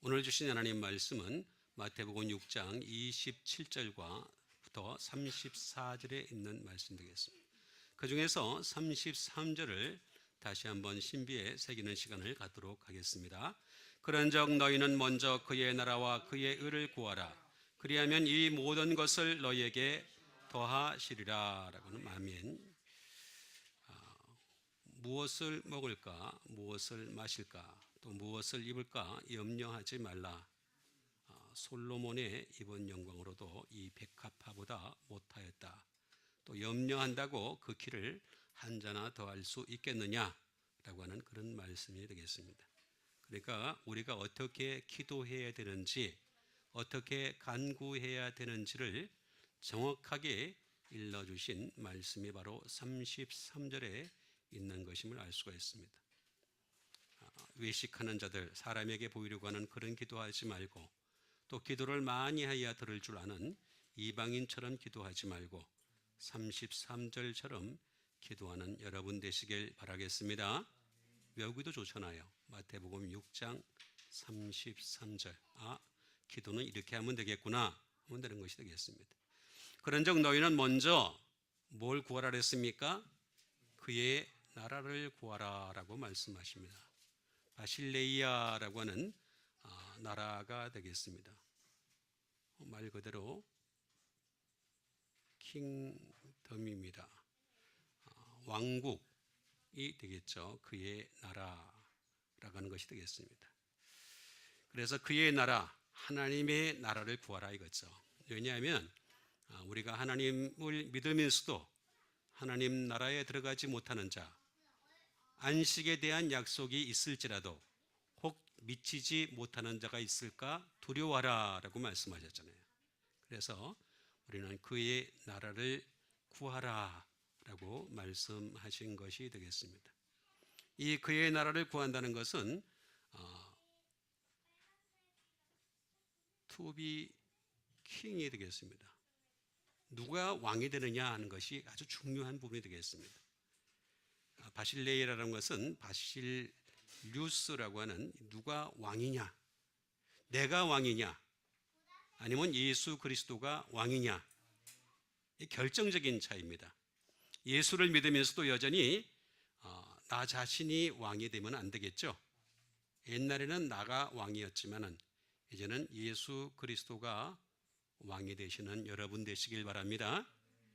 오늘 주신 하나님 말씀은 마태복음 6장 27절부터 34절에 있는 말씀 되겠습니다. 그 중에서 33절을 다시 한번 신비에 새기는 시간을 갖도록 하겠습니다. 그런즉 너희는 먼저 그의 나라와 그의 의를 구하라. 그리하면 이 모든 것을 너희에게 더하시리라. 라고는 아멘. 무엇을 먹을까, 무엇을 마실까, 또 무엇을 입을까 염려하지 말라. 솔로몬의 입은 영광으로도 이 백합화보다 못하였다. 또 염려한다고 그 키를 한 자나 더할 수 있겠느냐라고 하는 그런 말씀이 되겠습니다. 그러니까 우리가 어떻게 기도해야 되는지, 어떻게 간구해야 되는지를 정확하게 일러주신 말씀이 바로 33절에 있는 것임을 알 수가 있습니다. 외식하는 자들, 사람에게 보이려고 하는 그런 기도하지 말고, 또 기도를 많이 해야 들을 줄 아는 이방인처럼 기도하지 말고 33절처럼 기도하는 여러분 되시길 바라겠습니다. 외우기도 좋잖아요. 마태복음 6장 33절. 기도는 이렇게 하면 되겠구나 하면 되는 것이 되겠습니다. 그런즉 너희는 먼저 뭘 구하라 그랬습니까? 그의 나라를 구하라 라고 말씀하십니다. 바실레이아라고 하는 나라가 되겠습니다. 말 그대로 킹덤입니다. 왕국이 되겠죠. 그의 나라라고 하는 것이 되겠습니다. 그래서 그의 나라, 하나님의 나라를 구하라 이거죠. 왜냐하면 우리가 하나님을 믿으면서도 하나님 나라에 들어가지 못하는 자, 안식에 대한 약속이 있을지라도 혹 미치지 못하는 자가 있을까 두려워하라 라고 말씀하셨잖아요. 그래서 우리는 그의 나라를 구하라 라고 말씀하신 것이 되겠습니다. 이 그의 나라를 구한다는 것은 to be king이 되겠습니다. 누가 왕이 되느냐 하는 것이 아주 중요한 부분이 되겠습니다. 바실레이라는 것은 바실류스라고 하는 누가 왕이냐, 내가 왕이냐, 아니면 예수 그리스도가 왕이냐, 결정적인 차이입니다. 예수를 믿으면서도 여전히 나 자신이 왕이 되면 안 되겠죠. 옛날에는 나가 왕이었지만은 이제는 예수 그리스도가 왕이 되시는 여러분 되시길 바랍니다.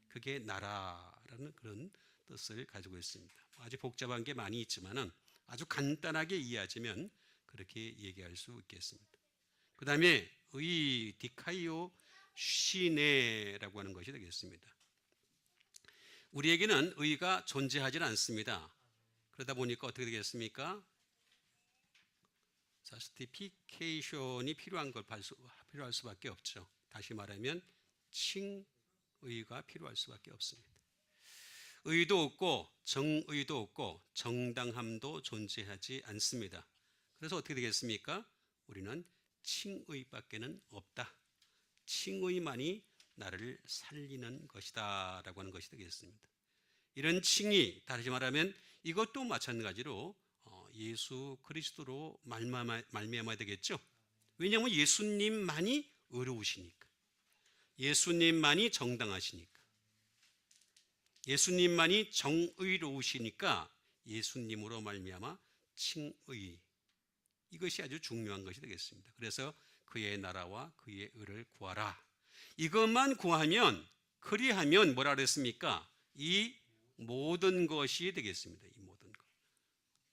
그게 나라라는 그런 뜻을 가지고 있습니다. 아주 복잡한 게 많이 있지만은 아주 간단하게 이해하자면 그렇게 얘기할 수 있겠습니다. 그 다음에 의 디카이오 시네라고 하는 것이 되겠습니다. 우리에게는 의가 존재하지 않습니다. 그러다 보니까 어떻게 되겠습니까? 저스티피케이션이 필요할 수밖에 없죠. 다시 말하면 칭의가 필요할 수밖에 없습니다. 의도 없고 정의도 없고 정당함도 존재하지 않습니다. 그래서 어떻게 되겠습니까? 우리는 칭의밖에는 없다. 칭의만이 나를 살리는 것이다 라고 하는 것이 되겠습니다. 이런 칭의, 다시 말하면 이것도 마찬가지로 예수 그리스도로 말미암아야 되겠죠. 왜냐하면 예수님만이 의로우시니까, 예수님만이 정당하시니까, 예수님만이 정의로우시니까 예수님으로 말미암아 칭의, 이것이 아주 중요한 것이 되겠습니다. 그래서 그의 나라와 그의 의를 구하라. 이것만 구하면, 그리하면 뭐라 그랬습니까? 이 모든 것이 되겠습니다. 이 모든 것.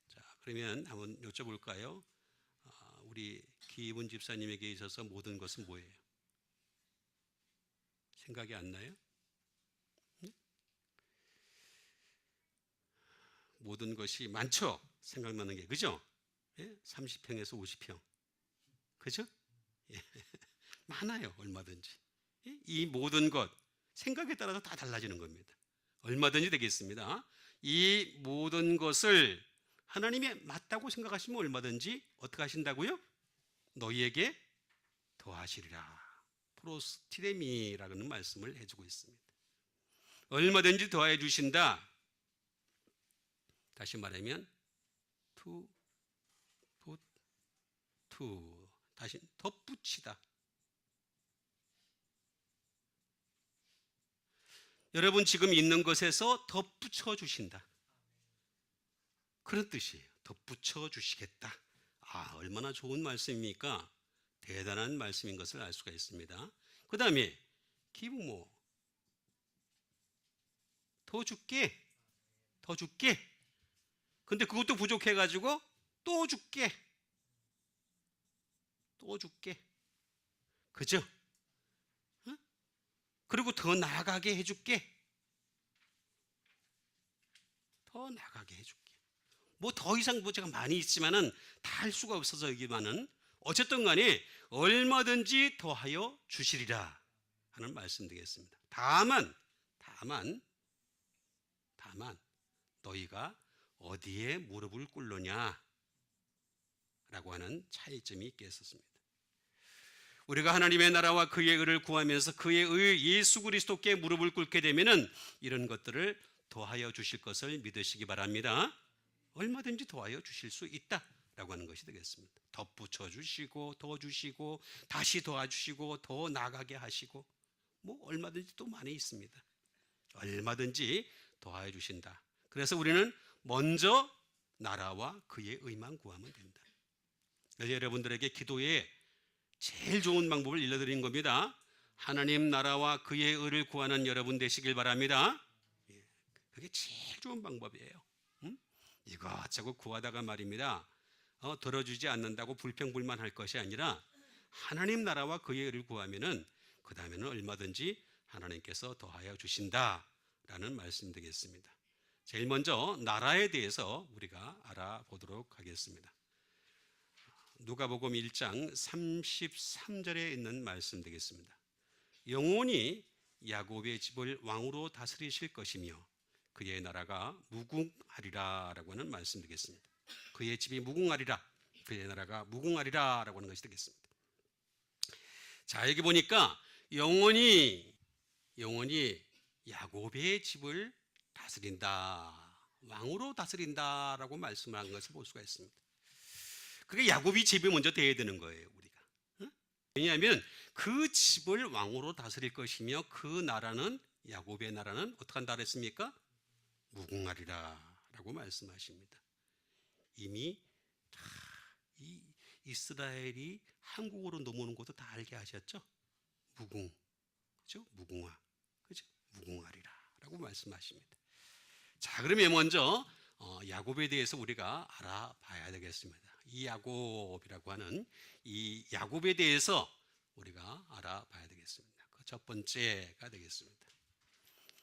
자, 그러면 한번 여쭤볼까요? 우리 기분 집사님에게 있어서 모든 것은 뭐예요? 생각이 안 나요? 모든 것이 많죠? 생각나는 게, 그죠? 30평에서 50평. 그죠? 많아요, 얼마든지. 이 모든 것, 생각에 따라서 다 달라지는 겁니다. 얼마든지 되겠습니다. 이 모든 것을 하나님이 맞다고 생각하시면 얼마든지 어떻게 하신다고요? 너희에게 더하시리라. 프로스티레미라는 말씀을 해주고 있습니다. 얼마든지 더해 주신다. 다시 말하면 to 다시 덧붙이다. 여러분 지금 있는 것에서 덧붙여 주신다. 그런 뜻이에요. 덧붙여 주시겠다. 얼마나 좋은 말씀입니까? 대단한 말씀인 것을 알 수가 있습니다. 그 다음에 기부모, 더 줄게, 더 줄게. 근데 그것도 부족해가지고 또 줄게, 또 줄게. 그죠? 응? 그리고 더 나아가게 해줄게. 더 나아가게 해줄게. 뭐 더 이상 뭐 제가 많이 있지만은 다 할 수가 없어서 여기만은 어쨌든 간에 얼마든지 더하여 주시리라 하는 말씀 드리겠습니다. 다만 너희가 어디에 무릎을 꿇느냐 라고 하는 차이점이 있겠습니다. 우리가 하나님의 나라와 그의 의를 구하면서 그의 의 예수 그리스도께 무릎을 꿇게 되면은 이런 것들을 더하여 주실 것을 믿으시기 바랍니다. 얼마든지 더하여 주실 수 있다라고 하는 것이 되겠습니다. 덧붙여 주시고 더 주시고 다시 도와주시고 더 나가게 하시고 뭐 얼마든지 또 많이 있습니다. 얼마든지 더하여 주신다. 그래서 우리는 먼저 나라와 그의 의만 구하면 된다. 그래서 여러분들에게 기도에 제일 좋은 방법을 일러드린 겁니다. 하나님 나라와 그의 의를 구하는 여러분 되시길 바랍니다. 그게 제일 좋은 방법이에요. 이것저것 구하다가 말입니다. 들어주지 않는다고 불평불만할 것이 아니라 하나님 나라와 그의 의를 구하면은 그 다음에는 얼마든지 하나님께서 더하여 주신다라는 말씀 되겠습니다. 제일 먼저 나라에 대해서 우리가 알아보도록 하겠습니다. 누가복음 1장 33절에 있는 말씀 되겠습니다. 영원히 야곱의 집을 왕으로 다스리실 것이며 그의 나라가 무궁하리라 라고 하는 말씀 되겠습니다. 그의 집이 무궁하리라, 그의 나라가 무궁하리라 라고 하는 것이 되겠습니다. 자, 여기 보니까 영원히 야곱의 집을 다스린다, 왕으로 다스린다 라고 말씀을 한 것을 볼 수가 있습니다. 그게 야곱이 집이 먼저 돼야 되는 거예요, 우리가. 왜냐하면 그 집을 왕으로 다스릴 것이며 그 나라는, 야곱의 나라는 어떻게 한다 그랬습니까? 무궁하리라 라고 말씀하십니다. 이미 다 이 이스라엘이 한국으로 넘어오는 것도 다 알게 하셨죠? 그죠? 무궁화, 그죠? 무궁하리라 라고 말씀하십니다. 자, 그러면 먼저 야곱에 대해서 우리가 알아봐야 되겠습니다. 이 야곱이라고 하는 이 야곱에 대해서 우리가 알아봐야 되겠습니다. 그 첫 번째가 되겠습니다.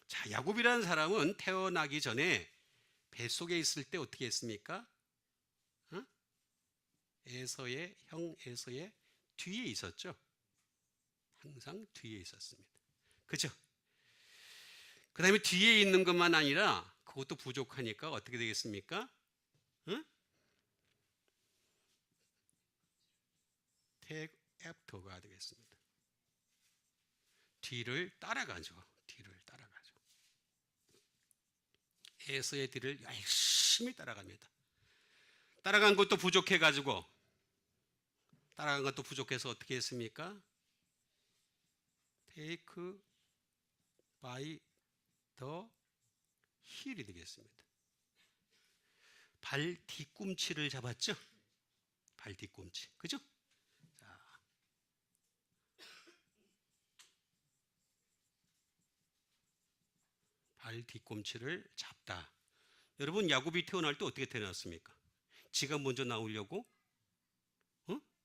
자, 야곱이라는 사람은 태어나기 전에 뱃속에 있을 때 어떻게 했습니까? 형 에서의 뒤에 있었죠. 항상 뒤에 있었습니다. 그죠? 그 다음에 뒤에 있는 것만 아니라 그것도 부족하니까 어떻게 되겠습니까? take after가 되겠습니다. 뒤를 따라가죠. 에서의 뒤를 열심히 따라갑니다. 따라간 것도 부족해가지고, 따라간 것도 부족해서 어떻게 했습니까? take by the heel이 되겠습니다. 발 뒤꿈치를 잡았죠? 발 뒤꿈치. 그죠? 자, 발 뒤꿈치를 잡다. 여러분, 야곱이 태어날 때 어떻게 태어났습니까? 지가 먼저 나오려고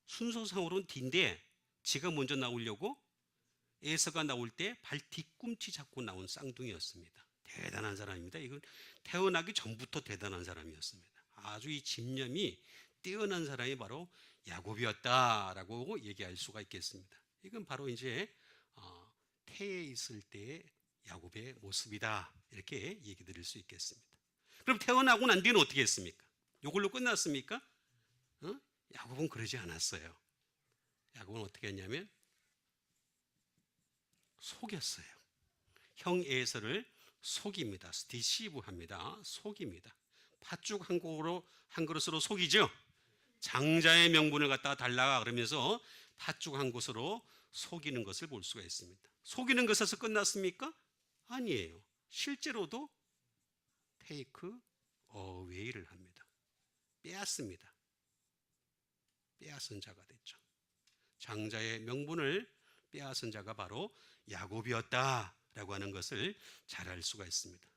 순서상으로는 뒤인데 지가 먼저 나오려고 에서가 나올 때 발 뒤꿈치 잡고 나온 쌍둥이였습니다. 대단한 사람입니다. 이건 태어나기 전부터 대단한 사람이었습니다. 아주 이 집념이 뛰어난 사람이 바로 야곱이었다라고 얘기할 수가 있겠습니다. 이건 바로 이제 태에 있을 때의 야곱의 모습이다, 이렇게 얘기 드릴 수 있겠습니다. 그럼 태어나고 난 뒤는 어떻게 했습니까? 이걸로 끝났습니까? 야곱은 그러지 않았어요. 야곱은 어떻게 했냐면 속였어요. 형 에서를 속입니다. 디시브합니다. 속입니다. 팥죽 한 그릇으로 속이죠. 장자의 명분을 갖다가 달라 그러면서 팥죽한 곳으로 속이는 것을 볼 수가 있습니다. 속이는 것에서 끝났습니까? 아니에요. 실제로도 테이크 어웨이를 합니다. 빼앗습니다. 빼앗은 자가 됐죠. 장자의 명분을 빼앗은 자가 바로 야곱이었다라고 하는 것을 잘 알 수가 있습니다.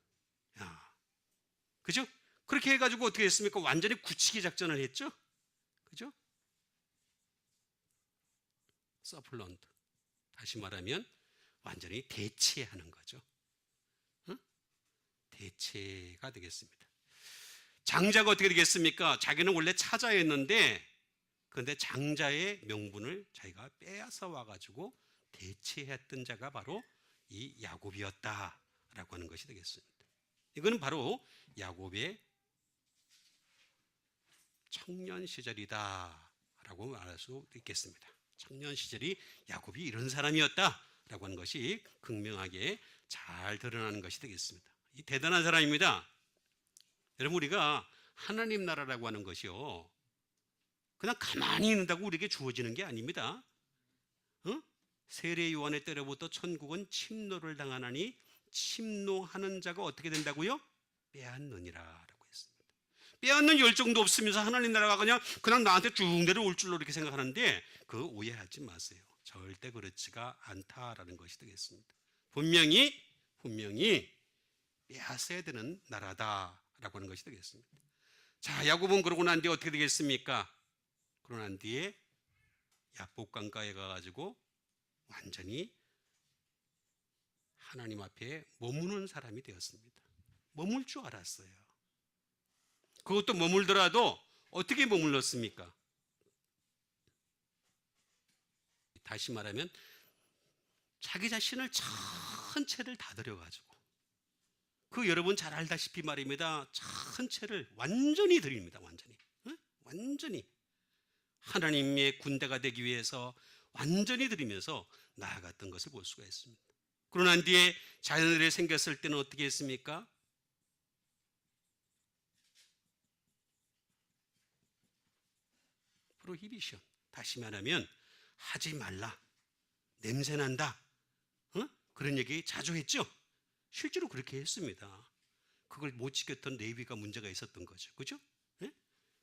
그죠? 그렇게 해가지고 어떻게 했습니까? 완전히 굳히기 작전을 했죠? 그죠? 서플런트. 다시 말하면 완전히 대체하는 거죠. 응? 대체가 되겠습니다. 장자가 어떻게 되겠습니까? 자기는 원래 차자였는데 그런데 장자의 명분을 자기가 빼앗아 와가지고 대체했던 자가 바로 이 야곱이었다라고 하는 것이 되겠습니다. 이거는 바로 야곱의 청년 시절이다라고 말할 수 있겠습니다. 청년 시절이 야곱이 이런 사람이었다라고 하는 것이 극명하게 잘 드러나는 것이 되겠습니다. 이 대단한 사람입니다. 여러분, 우리가 하나님 나라라고 하는 것이요, 그냥 가만히 있는다고 우리에게 주어지는 게 아닙니다. 세례 요한의 때로부터 천국은 침노를 당하나니 침노하는 자가 어떻게 된다고요? 빼앗느니라 라고 했습니다. 빼앗는 열정도 없으면서 하나님 나라가 그냥 나한테 쭉 내려올 줄로 이렇게 생각하는데 그 오해하지 마세요. 절대 그렇지가 않다라는 것이 되겠습니다. 분명히 빼앗아야 되는 나라다라고 하는 것이 되겠습니다. 자, 야곱은 그러고 난 뒤에 어떻게 되겠습니까? 그러고 난 뒤에 야복강가에 가가지고 완전히 하나님 앞에 머무는 사람이 되었습니다. 머물 줄 알았어요. 그것도 머물더라도 어떻게 머물렀습니까? 다시 말하면 자기 자신을 전체를 다 들여가지고, 그 여러분 잘 알다시피 말입니다. 전체를 완전히 드립니다. 완전히 하나님의 군대가 되기 위해서 완전히 드리면서 나아갔던 것을 볼 수가 있습니다. 그러고 난 뒤에 자녀들이 생겼을 때는 어떻게 했습니까? 프로히비션. 다시 말하면 하지 말라, 냄새난다, 그런 얘기 자주 했죠. 실제로 그렇게 했습니다. 그걸 못 지켰던 레위가 문제가 있었던 거죠. 그죠?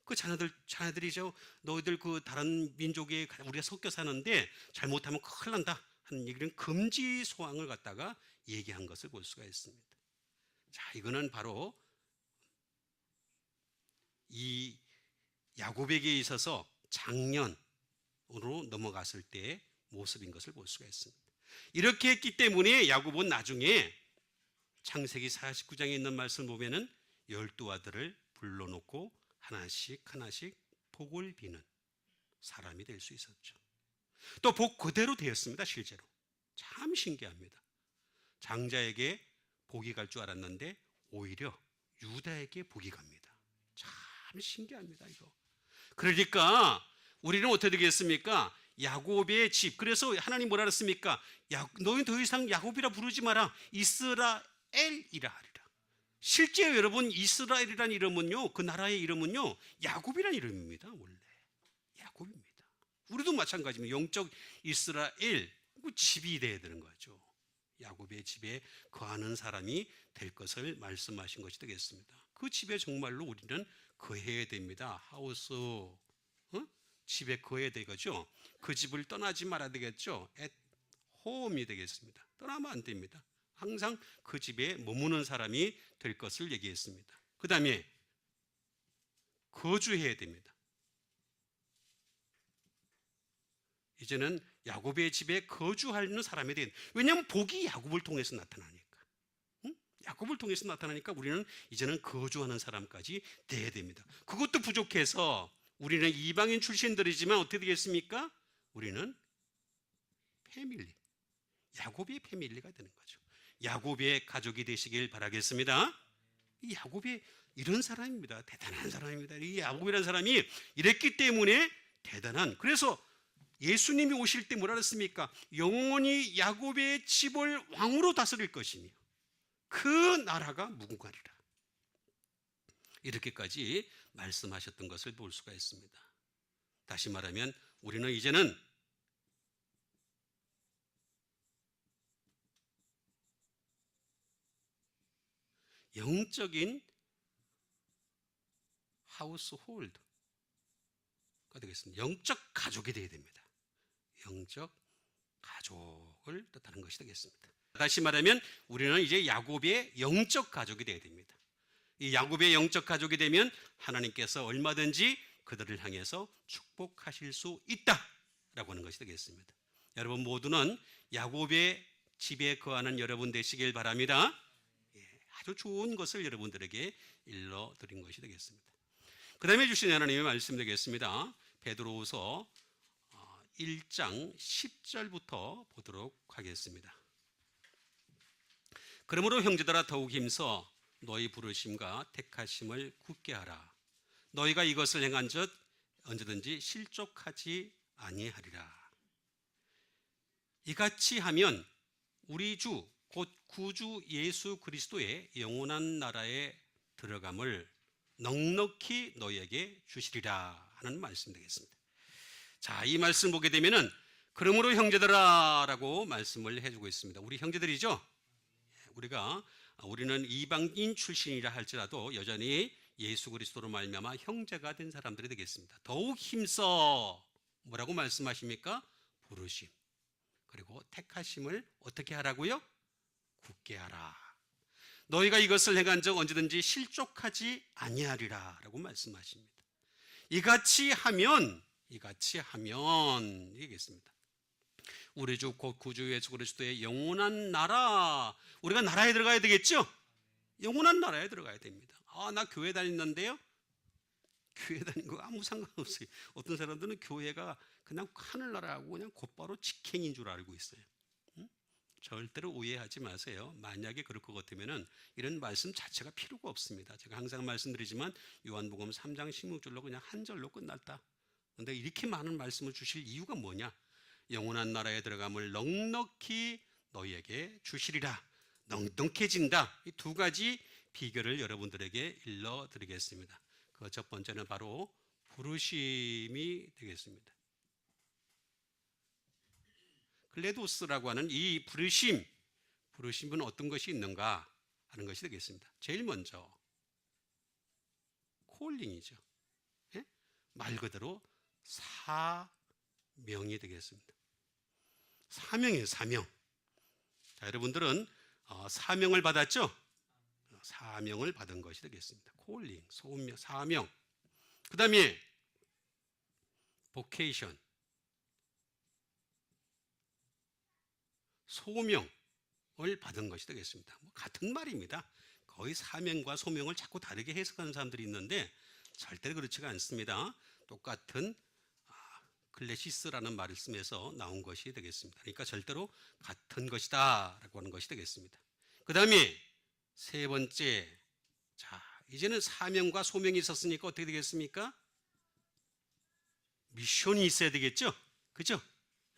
그 자녀들이죠. 너희들 그 다른 민족에 우리가 섞여 사는데 잘못하면 큰일 난다 하는 얘기는 금지 소항을 갖다가 얘기한 것을 볼 수가 있습니다. 자, 이거는 바로 이 야곱에게 있어서 장년으로 넘어갔을 때의 모습인 것을 볼 수가 있습니다. 이렇게 했기 때문에 야곱은 나중에 창세기 49장에 있는 말씀을 보면은 12아들을 불러놓고 하나씩 복을 비는 사람이 될 수 있었죠. 또 복 그대로 되었습니다. 실제로 참 신기합니다. 장자에게 복이 갈 줄 알았는데 오히려 유다에게 복이 갑니다. 참 신기합니다. 이거. 그러니까 우리는 어떻게 되겠습니까? 야곱의 집. 그래서 하나님 뭐라 그랬습니까? 너희 더 이상 야곱이라 부르지 마라, 이스라엘이라 하리라. 실제 여러분, 이스라엘이란 이름은요, 그 나라의 이름은요, 야곱이란 이름입니다. 원래 야곱입니다. 우리도 마찬가지입니다. 영적 이스라엘, 그 집이 돼야 되는 거죠. 야곱의 집에 거하는 사람이 될 것을 말씀하신 것이 되겠습니다. 그 집에 정말로 우리는 거해야 됩니다. 하우스, 집에 거해야 되겠죠. 그 집을 떠나지 말아야 되겠죠. at home이 되겠습니다. 떠나면 안 됩니다. 항상 그 집에 머무는 사람이 될 것을 얘기했습니다. 그 다음에 거주해야 됩니다. 이제는 야곱의 집에 거주하는 사람이 되는, 왜냐하면 복이 야곱을 통해서 나타나니까. 야곱을 통해서 나타나니까 우리는 이제는 거주하는 사람까지 돼야 됩니다. 그것도 부족해서 우리는 이방인 출신들이지만 어떻게 되겠습니까? 우리는 패밀리, 야곱의 패밀리가 되는 거죠. 야곱의 가족이 되시길 바라겠습니다. 이 야곱이 이런 사람입니다. 대단한 사람입니다. 이 야곱이라는 사람이 이랬기 때문에 대단한, 그래서 예수님이 오실 때 뭐라 그랬습니까? 영원히 야곱의 집을 왕으로 다스릴 것이며 그 나라가 무궁하리라. 이렇게까지 말씀하셨던 것을 볼 수가 있습니다. 다시 말하면 우리는 이제는 영적인 하우스홀드가 되겠습니다. 영적 가족이 되어야 됩니다. 영적 가족을 뜻하는 것이 되겠습니다. 다시 말하면 우리는 이제 야곱의 영적 가족이 되어야 됩니다. 이 야곱의 영적 가족이 되면 하나님께서 얼마든지 그들을 향해서 축복하실 수 있다라고 하는 것이 되겠습니다. 여러분 모두는 야곱의 집에 거하는 여러분 되시길 바랍니다. 아주 좋은 것을 여러분들에게 일러드린 것이 되겠습니다. 그 다음에 주신 하나님의 말씀 되겠습니다. 베드로후서 1장 10절부터 보도록 하겠습니다. 그러므로 형제들아 더욱 힘써 너희 부르심과 택하심을 굳게 하라. 너희가 이것을 행한 즉 언제든지 실족하지 아니하리라. 이같이 하면 우리 주 곧 구주 예수 그리스도의 영원한 나라에 들어감을 넉넉히 너희에게 주시리라 하는 말씀 되겠습니다. 자, 이 말씀 보게 되면은 그러므로 형제들아라고 말씀을 해주고 있습니다. 우리 형제들이죠. 우리는 이방인 출신이라 할지라도 여전히 예수 그리스도로 말미암아 형제가 된 사람들이 되겠습니다. 더욱 힘써 뭐라고 말씀하십니까? 부르심 그리고 택하심을 어떻게 하라고요? 굳게 하라. 너희가 이것을 행한 적 언제든지 실족하지 아니하리라 라고 말씀하십니다. 이같이 하면 이겠습니다. 우리 주 곧 구주 예수 그리스도의 영원한 나라, 우리가 나라에 들어가야 되겠죠? 영원한 나라에 들어가야 됩니다. 나 교회 다녔는데요. 교회 다닌 거 아무 상관없어요. 어떤 사람들은 교회가 그냥 하늘나라하고 그냥 곧바로 직행인 줄 알고 있어요. 절대로 오해하지 마세요. 만약에 그럴 것 같으면 이런 말씀 자체가 필요가 없습니다. 제가 항상 말씀드리지만 요한복음 3장 16절로 그냥 한 절로 끝났다. 그런데 이렇게 많은 말씀을 주실 이유가 뭐냐? 영원한 나라에 들어감을 넉넉히 너희에게 주시리라. 넉넉해진다. 이 두 가지 비결을 여러분들에게 일러드리겠습니다. 그 첫 번째는 바로 부르심이 되겠습니다. 클레도스라고 하는 이 부르심은 어떤 것이 있는가 하는 것이 되겠습니다. 제일 먼저 콜링이죠. 예? 말 그대로 사명이 되겠습니다. 사명이에요. 사명. 자, 여러분들은 사명을 받았죠? 사명을 받은 것이 되겠습니다. 콜링, 소명, 사명. 그 다음에 보케이션, 소명을 받은 것이 되겠습니다. 같은 말입니다. 거의 사명과 소명을 자꾸 다르게 해석하는 사람들이 있는데 절대로 그렇지가 않습니다. 똑같은 클래시스라는 말씀에서 나온 것이 되겠습니다. 그러니까 절대로 같은 것이다 라고 하는 것이 되겠습니다. 그 다음에 세 번째, 자 이제는 사명과 소명이 있었으니까 어떻게 되겠습니까? 미션이 있어야 되겠죠? 그죠?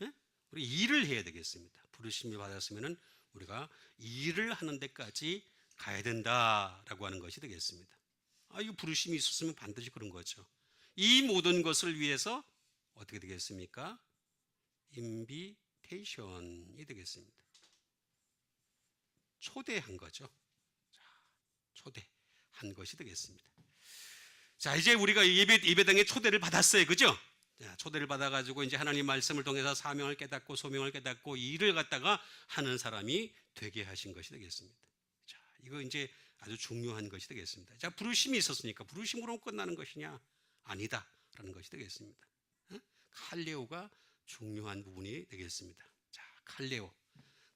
예? 우리 일을 해야 되겠습니다. 부르심을 받았으면 우리가 일을 하는 데까지 가야 된다라고 하는 것이 되겠습니다. 이 부르심이 있었으면 반드시 그런 거죠. 이 모든 것을 위해서 어떻게 되겠습니까? 인비테이션이 되겠습니다. 초대한 거죠. 자, 초대한 것이 되겠습니다. 자, 이제 우리가 예배당에 초대를 받았어요. 그죠? 자, 초대를 받아가지고 이제 하나님 말씀을 통해서 사명을 깨닫고 소명을 깨닫고 이 일을 갖다가 하는 사람이 되게 하신 것이 되겠습니다. 자, 이거 이제 아주 중요한 것이 되겠습니다. 자, 부르심이 있었으니까 부르심으로 끝나는 것이냐? 아니다. 라는 것이 되겠습니다. 칼레오가 중요한 부분이 되겠습니다. 자,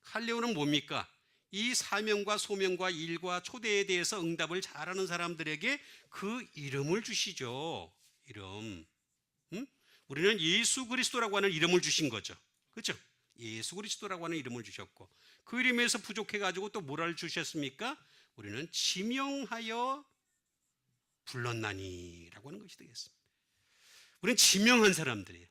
칼레오는 뭡니까? 이 사명과 소명과 일과 초대에 대해서 응답을 잘하는 사람들에게 그 이름을 주시죠. 이름. 우리는 예수 그리스도라고 하는 이름을 주신 거죠. 그렇죠? 예수 그리스도라고 하는 이름을 주셨고 그 이름에서 부족해가지고 또 뭐를 주셨습니까? 우리는 지명하여 불렀나니 라고 하는 것이 되겠습니다. 우리는 지명한 사람들이에요.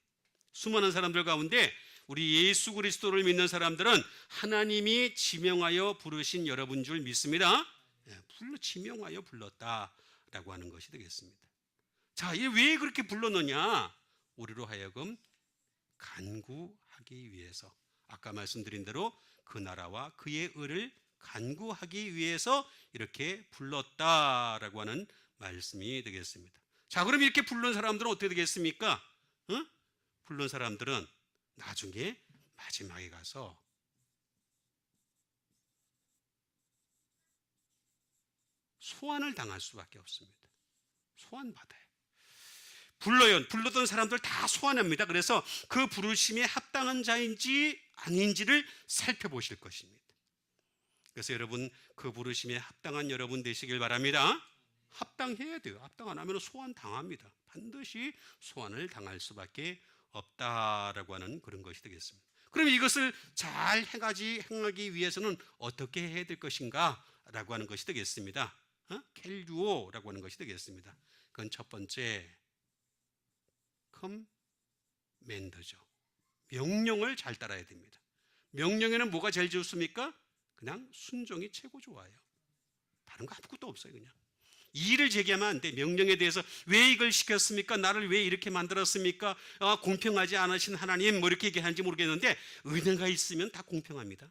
수많은 사람들 가운데 우리 예수 그리스도를 믿는 사람들은 하나님이 지명하여 부르신 여러분 줄 믿습니다. 지명하여 불렀다라고 하는 것이 되겠습니다. 자, 왜 그렇게 불렀느냐? 우리로 하여금 간구하기 위해서, 아까 말씀드린 대로 그 나라와 그의 의를 간구하기 위해서 이렇게 불렀다라고 하는 말씀이 되겠습니다. 자, 그럼 이렇게 부른 사람들은 어떻게 되겠습니까? 부른 사람들은 나중에 마지막에 가서 소환을 당할 수밖에 없습니다. 소환받아요. 불렀던 사람들 다 소환합니다. 그래서 그 부르심에 합당한 자인지 아닌지를 살펴보실 것입니다. 그래서 여러분, 그 부르심에 합당한 여러분 되시길 바랍니다. 합당해야 돼요. 합당 안 하면 소환 당합니다. 반드시 소환을 당할 수밖에 없다라고 하는 그런 것이 되겠습니다. 그럼 이것을 잘 행하기 위해서는 어떻게 해야 될 것인가 라고 하는 것이 되겠습니다. 켈류오라고 하는 것이 되겠습니다. 그건 첫 번째 커맨드죠. 명령을 잘 따라야 됩니다. 명령에는 뭐가 제일 좋습니까? 그냥 순종이 최고 좋아요. 다른 거 아무것도 없어요. 그냥 이의를 제기하면 안 돼. 명령에 대해서 왜 이걸 시켰습니까? 나를 왜 이렇게 만들었습니까? 공평하지 않으신 하나님, 뭐 이렇게 얘기하는지 모르겠는데 은혜가 있으면 다 공평합니다.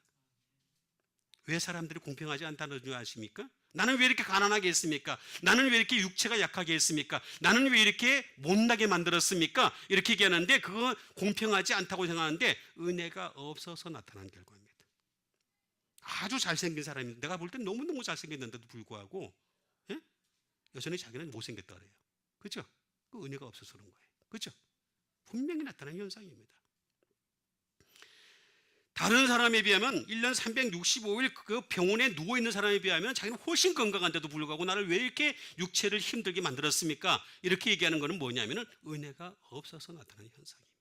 왜 사람들이 공평하지 않다는 줄 아십니까? 나는 왜 이렇게 가난하게 했습니까? 나는 왜 이렇게 육체가 약하게 했습니까? 나는 왜 이렇게 못나게 만들었습니까? 이렇게 얘기하는데 그거 공평하지 않다고 생각하는데 은혜가 없어서 나타난 결과입니다. 아주 잘생긴 사람이, 내가 볼 땐 너무너무 잘생겼는데도 불구하고 여전히 자기는 못생겼다 그래요. 그렇죠? 그 은혜가 없어서 그런 거예요. 그렇죠? 분명히 나타난 현상입니다. 다른 사람에 비하면 1년 365일 그 병원에 누워있는 사람에 비하면 자기는 훨씬 건강한데도 불구하고 나를 왜 이렇게 육체를 힘들게 만들었습니까? 이렇게 얘기하는 것은 뭐냐면 은혜가 없어서 나타나는 현상입니다.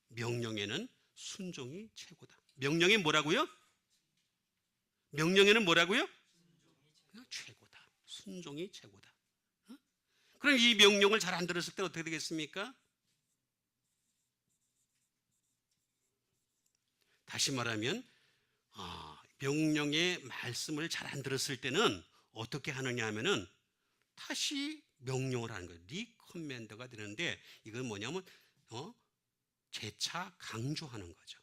명령에는 순종이 최고다. 명령이 뭐라고요? 명령에는 뭐라고요? 최고다. 순종이 최고다. 그럼 이 명령을 잘 안 들었을 때 어떻게 되겠습니까? 다시 말하면 명령의 말씀을 잘 안 들었을 때는 어떻게 하느냐 하면은 다시 명령을 하는 거예요. 리커맨더가 되는데 이건 뭐냐면 재차 강조하는 거죠.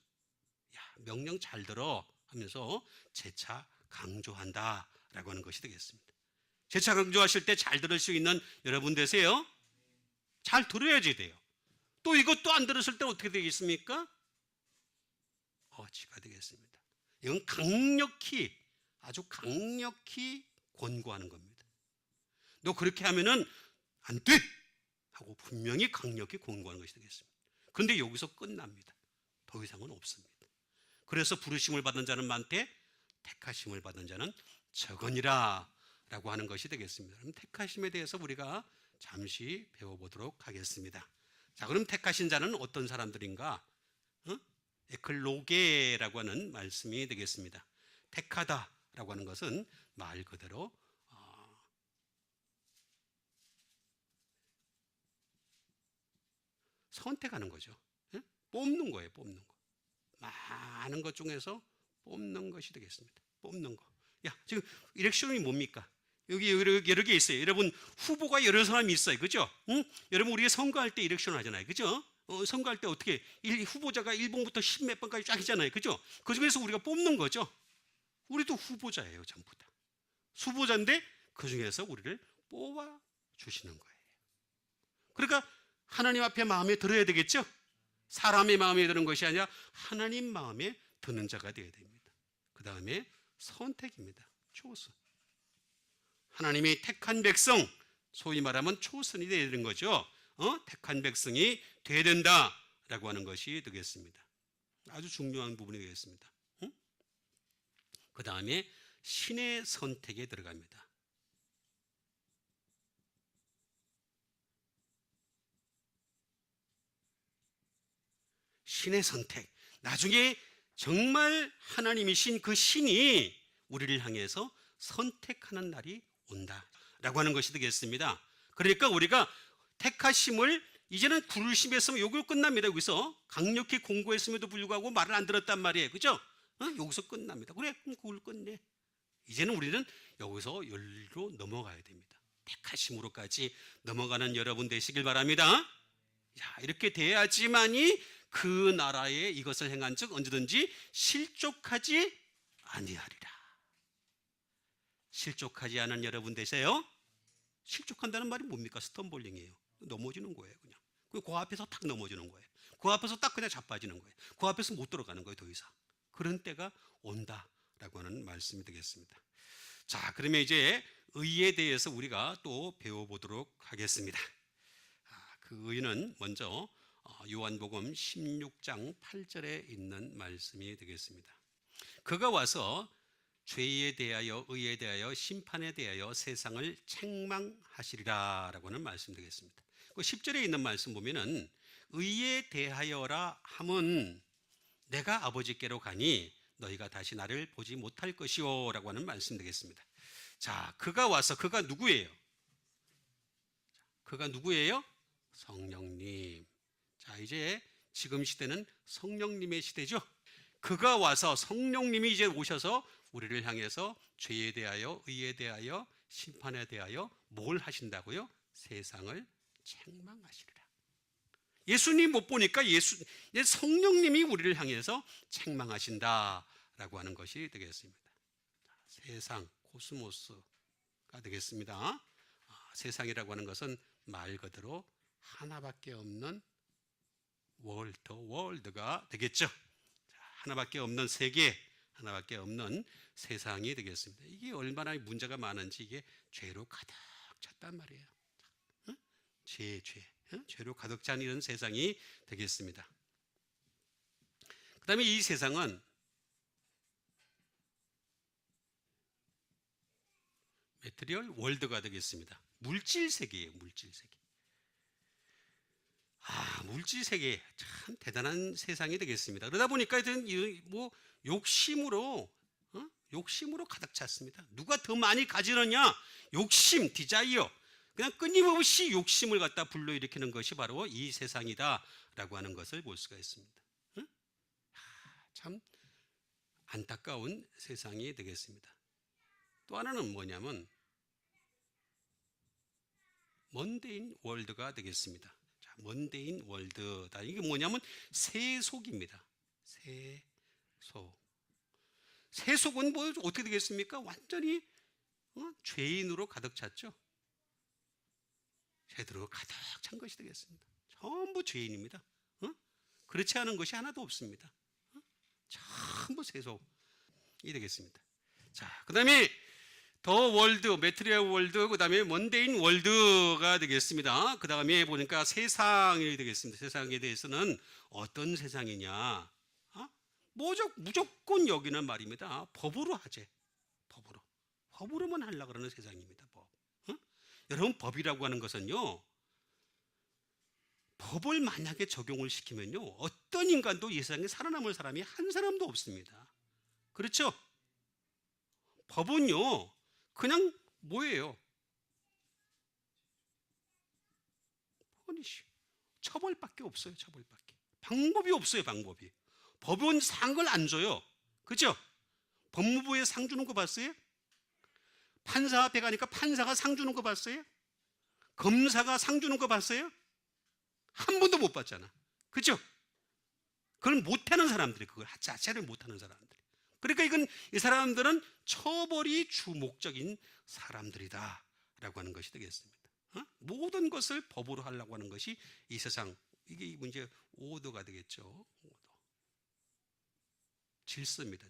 야, 명령 잘 들어 하면서 재차 강조한다라고 하는 것이 되겠습니다. 재차 강조하실 때 잘 들을 수 있는 여러분 되세요. 잘 들어야지 돼요. 또 이것도 안 들었을 때 어떻게 되겠습니까? 어치가 되겠습니다. 이건 강력히, 아주 강력히 권고하는 겁니다. 너 그렇게 하면은 안 돼! 하고 분명히 강력히 권고하는 것이 되겠습니다. 그런데 여기서 끝납니다. 더 이상은 없습니다. 그래서 부르심을 받은 자는 많되 택하심을 받은 자는 적으니라 라고 하는 것이 되겠습니다. 그럼 택하심에 대해서 우리가 잠시 배워보도록 하겠습니다. 자, 그럼 택하신 자는 어떤 사람들인가? 에클로게라고 하는 말씀이 되겠습니다. 택하다라고 하는 것은 말 그대로 선택하는 거죠. 뽑는 거예요. 뽑는 거. 많은 것 중에서 뽑는 것이 되겠습니다. 뽑는 거. 야, 지금 이렉션이 뭡니까? 여기 여러 개 있어요. 여러분, 후보가 여러 사람이 있어요. 그죠? 응? 여러분, 우리가 선거할 때 이렉션 하잖아요. 그죠? 선거할 때 어떻게 후보자가 1번부터 10몇 번까지 쫙 있잖아요. 그죠? 그 중에서 우리가 뽑는 거죠. 우리도 후보자예요. 전부 다. 후보자인데 그 중에서 우리를 뽑아 주시는 거예요. 그러니까 하나님 앞에 마음에 들어야 되겠죠? 사람의 마음에 드는 것이 아니라 하나님 마음에 드는 자가 되어야 됩니다. 그 다음에 선택입니다. 초선. 하나님이 택한 백성, 소위 말하면 초선이 되어야 되는 거죠. 택한 백성이 되어야 된다라고 하는 것이 되겠습니다. 아주 중요한 부분이 되겠습니다. 그 다음에 신의 선택에 들어갑니다. 신의 선택. 나중에 정말 하나님이신 그 신이 우리를 향해서 선택하는 날이 온다라고 하는 것이 되겠습니다. 그러니까 우리가 택하심을 이제는 부르심에서 여기로 끝납니다. 여기서 강력히 공고했음에도 불구하고 말을 안 들었단 말이에요. 그죠? 여기서 끝납니다. 그래, 그럼 그걸 끝내. 이제는 우리는 여기서 열로 넘어가야 됩니다. 택하심으로까지 넘어가는 여러분 되시길 바랍니다. 자, 이렇게 돼야지만이 그 나라에 이것을 행한 즉 언제든지 실족하지 아니하리라. 실족하지 않은 여러분 되세요? 실족한다는 말이 뭡니까? 스턴볼링이에요. 넘어지는 거예요, 그냥. 그 앞에서 탁 넘어지는 거예요. 그 앞에서 딱 그냥 자빠지는 거예요. 그 앞에서 못 들어가는 거예요, 더 이상. 그런 때가 온다라고 하는 말씀이 되겠습니다. 자, 그러면 이제 의에 대해서 우리가 또 배워보도록 하겠습니다. 그 의는 먼저 요한복음 16장 8절에 있는 말씀이 되겠습니다. 그가 와서 죄에 대하여 의에 대하여 심판에 대하여 세상을 책망하시리라 라고 하는 말씀 되겠습니다. 그 10절에 있는 말씀 보면은 의에 대하여라 함은 내가 아버지께로 가니 너희가 다시 나를 보지 못할 것이요 라고 하는 말씀 되겠습니다. 자, 그가 와서 그가 누구예요? 그가 누구예요? 성령님. 자, 이제 지금 시대는 성령님의 시대죠. 그가 와서 성령님이 이제 오셔서 우리를 향해서 죄에 대하여 의에 대하여 심판에 대하여 뭘 하신다고요? 세상을 책망하시리라. 예수님 못 보니까 성령님이 우리를 향해서 책망하신다라고 하는 것이 되겠습니다. 세상, 코스모스가 되겠습니다. 세상이라고 하는 것은 말 그대로 하나밖에 없는 월드가 되겠죠. 하나밖에 없는 세계, 하나밖에 없는 세상이 되겠습니다. 이게 얼마나 문제가 많은지 이게 죄로 가득 찼단 말이에요. 죄로 가득 찬 이런 세상이 되겠습니다. 그 다음에 이 세상은 매트리얼 월드가 되겠습니다. 물질 세계예요, 물질 세계. 물질 세계 참 대단한 세상이 되겠습니다. 그러다 보니까 뭐 욕심으로 가득 찼습니다. 누가 더 많이 가지느냐? 욕심, 디자이어. 그냥 끊임없이 욕심을 갖다 불러일으키는 것이 바로 이 세상이다라고 하는 것을 볼 수가 있습니다. 참 안타까운 세상이 되겠습니다. 또 하나는 뭐냐면 먼데인 월드가 되겠습니다. 자, 먼데인 월드다. 이게 뭐냐면 세속입니다. 세속은 뭐 어떻게 되겠습니까? 완전히 죄인으로 가득 찼죠. 죄로 가득 찬 것이 되겠습니다. 전부 죄인입니다. 그렇지 않은 것이 하나도 없습니다. 전부 세속이 되겠습니다. 자, 그 다음에 더 월드, 매트리얼 월드, 그 다음에 먼데인 월드가 되겠습니다. 그 다음에 보니까 세상이 되겠습니다. 세상에 대해서는 어떤 세상이냐? 무조건 여기는 말입니다. 법으로 하재. 법으로만 하려고 그러는 세상입니다. 법. 여러분, 법이라고 하는 것은요, 법을 만약에 적용을 시키면요, 어떤 인간도 이 세상에 살아남을 사람이 한 사람도 없습니다. 그렇죠? 법은요, 그냥 뭐예요? 처벌밖에 없어요. 처벌밖에. 방법이 없어요. 방법이. 법은 상을 안 줘요. 그렇죠? 법무부에 상 주는 거 봤어요? 판사 앞에 가니까 판사가 상 주는 거 봤어요? 검사가 상 주는 거 봤어요? 한 번도 못 봤잖아. 그렇죠? 그걸 못하는 사람들이, 그걸 자체를 못하는 사람들이. 그러니까 이 사람들은 처벌이 주 목적인 사람들이다 라고 하는 것이 되겠습니다. 모든 것을 법으로 하려고 하는 것이 이 세상, 이게 이제 오더가 되겠죠. 질서입니다.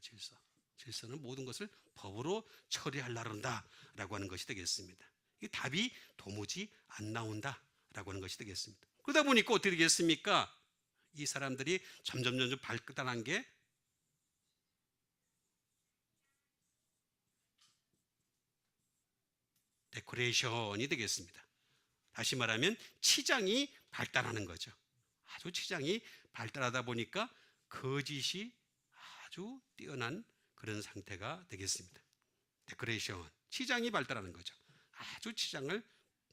질서는 모든 것을 법으로 처리하려고 한다라고 하는 것이 되겠습니다. 이 답이 도무지 안 나온다라고 하는 것이 되겠습니다. 그러다 보니까 어떻게 되겠습니까? 이 사람들이 점점 발달한 게 데코레이션이 되겠습니다. 다시 말하면 치장이 발달하는 거죠. 아주 치장이 발달하다 보니까 거짓이 아주 뛰어난 그런 상태가 되겠습니다. 데코레이션, 치장이 발달하는 거죠. 아주 치장을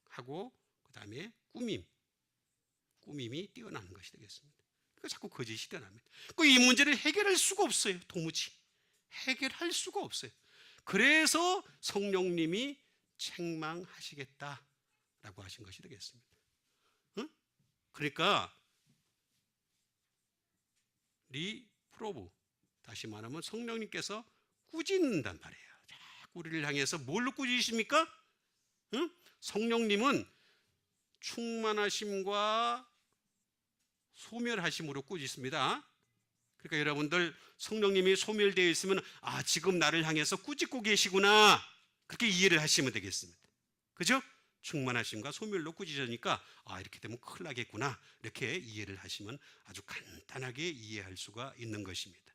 하고 그 다음에 꾸밈이 뛰어나는 것이 되겠습니다. 그러니까 자꾸 거짓이 뛰어납니다. 이 문제를 해결할 수가 없어요. 도무지 해결할 수가 없어요. 그래서 성령님이 책망하시겠다라고 하신 것이 되겠습니다. 그러니까 리프로브, 다시 말하면 성령님께서 꾸짖는단 말이에요. 자꾸 우리를 향해서 뭘로 꾸짖으십니까? 응? 성령님은 충만하심과 소멸하심으로 꾸짖습니다. 그러니까 여러분들 성령님이 소멸되어 있으면 지금 나를 향해서 꾸짖고 계시구나, 그렇게 이해를 하시면 되겠습니다. 그죠? 충만하심과 소멸로 꾸짖으니까 이렇게 되면 큰일 나겠구나, 이렇게 이해를 하시면 아주 간단하게 이해할 수가 있는 것입니다.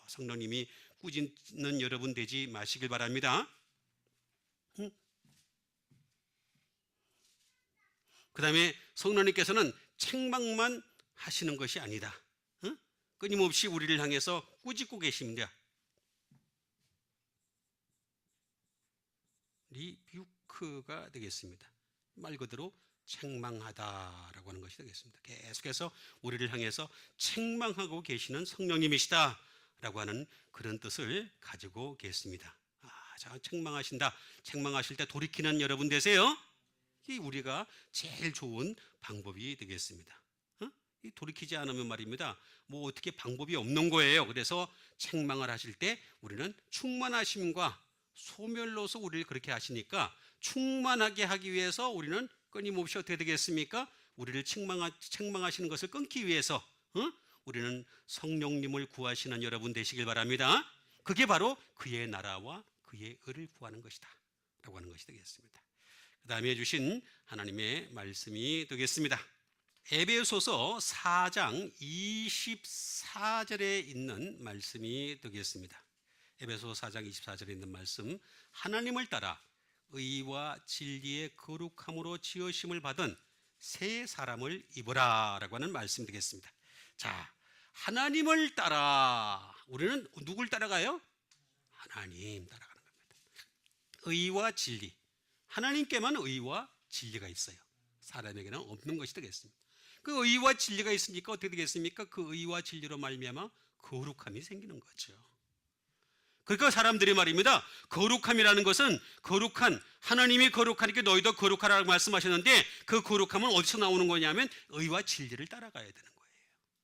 성령님이 꾸짖는 여러분 되지 마시길 바랍니다. 그 다음에 성령님께서는 책망만 하시는 것이 아니다. 끊임없이 우리를 향해서 꾸짖고 계십니다. 리뷰크가 되겠습니다. 말 그대로 책망하다라고 하는 것이 되겠습니다. 계속해서 우리를 향해서 책망하고 계시는 성령님이시다라고 하는 그런 뜻을 가지고 계십니다. 자, 책망하신다. 책망하실 때 돌이키는 여러분 되세요. 이게 우리가 제일 좋은 방법이 되겠습니다. 이 돌이키지 않으면 말입니다, 뭐 어떻게 방법이 없는 거예요. 그래서 책망을 하실 때 우리는 충만하심과 소멸로서 우리를 그렇게 하시니까 충만하게 하기 위해서 우리는 끊임없이 어떻게 되겠습니까? 우리를 책망하시는 것을 끊기 위해서 우리는 성령님을 구하시는 여러분 되시길 바랍니다. 그게 바로 그의 나라와 그의 의를 구하는 것이다 라고 하는 것이 되겠습니다. 그 다음에 주신 하나님의 말씀이 되겠습니다. 에베소서 4장 24절에 있는 말씀이 되겠습니다. 에베소 4장 24절에 있는 말씀, 하나님을 따라 의와 진리의 거룩함으로 지으심을 받은 새 사람을 입으라 라고 하는 말씀 되겠습니다. 자, 하나님을 따라, 우리는 누굴 따라가요? 하나님 따라가는 겁니다. 의와 진리, 하나님께만 의와 진리가 있어요. 사람에게는 없는 것이 되겠습니다. 그 의와 진리가 있으니까 어떻게 되겠습니까? 그 의와 진리로 말미암아 거룩함이 생기는 거죠. 그러니까 사람들이 말입니다, 거룩함이라는 것은 거룩한, 하나님이 거룩하니까 너희도 거룩하라고 말씀하셨는데 그 거룩함은 어디서 나오는 거냐면 의와 진리를 따라가야 되는 거예요.